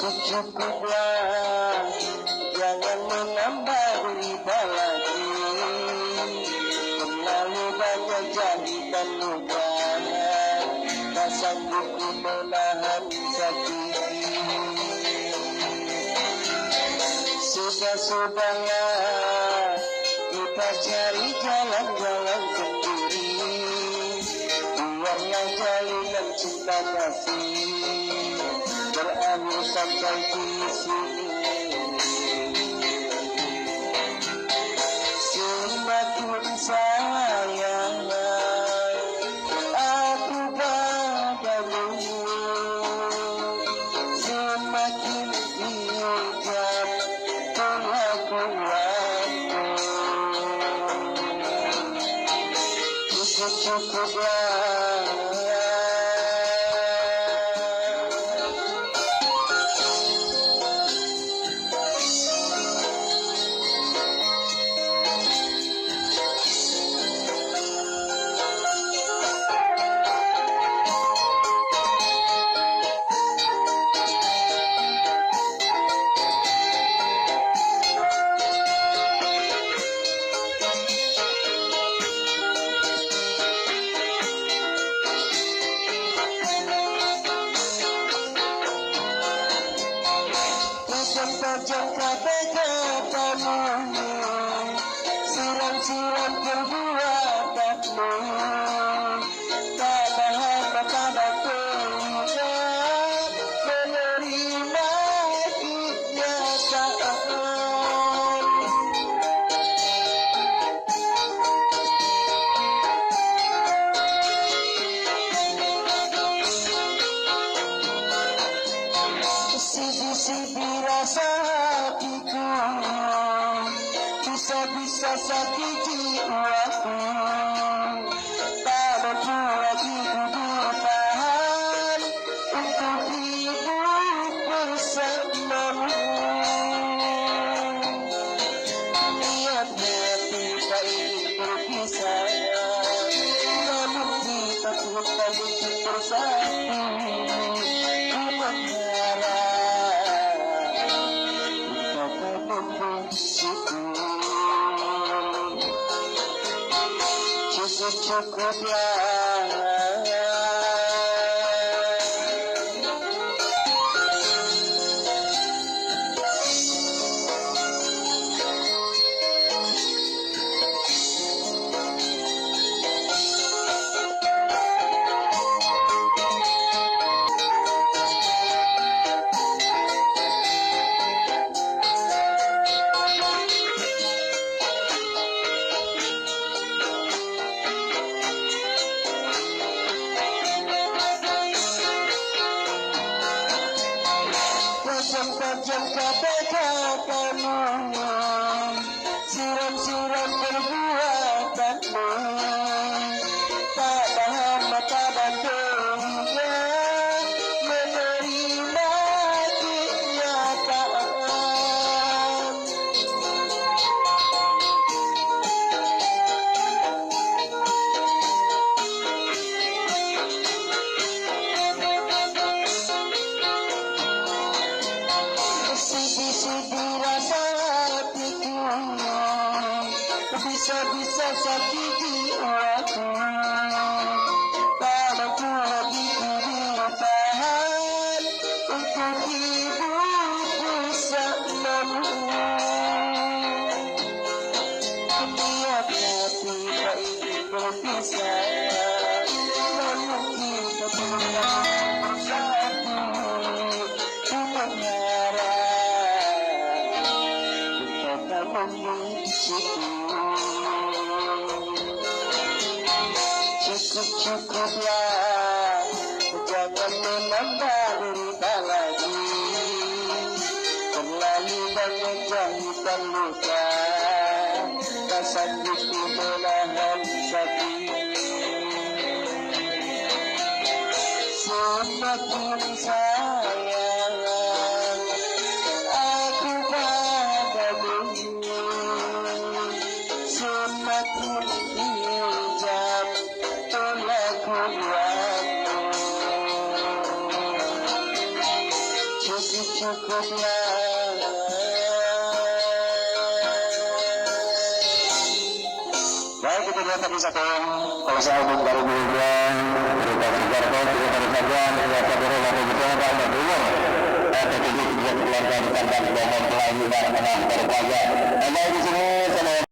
Cukuplah, jangan menambah rita lagi. Terlalu banyak jahitan luka, tak sanggup ku menahan sakit. Sudah-sudahlah, kita cari jalan-jalan sendiri. Biarlah jalinan cinta kasih berakhir sampai di sini. Semakin sayang aku padamu, semakin hijab pengakuanku. Cukup-cukuplah, tajam kata-katamu, siram-siram perbuatanmu, tak tahan mata dan telinga menerima kenyataan. Sidi-sidi rasa hatiku, bisa-bisa sakit jiwaku, tak mampu lagi ku bertahan untuk hidup bersamamu. Niat hati tak ingin berpisah, namun kita tetap untuk bersatu. Ku mengharap cukuplah. Tajam kata-katamu, siram-siram perbuatanmu, tak tahan mata dan telinga menerima kenyataan. Sidi-sidi rasa hatiku, bisa-bisa sakit jiwaku, tak mampu lagi ku bertahan untuk hidup bersamamu. Niat hati tak ingin berpisah, namun kita tetap bersatu. Ku mengharap tetap membenciku. Cukup-cukuplah, jangan menambah derita lagi. Terlalu banyak jahitan luka, tak sanggup ku menahan sakit. Semakin sayang aku padamu, semakin hijab pengakuanmu. cukuplah. Baik, itu dia tadi satu konser album baru juga cerita sugiarto, cerita saja, cerita baru lagu juga ada dulu. Tapi juga keluarga dekat dan bohong lagi dan menang berbahagia. Ada di sini.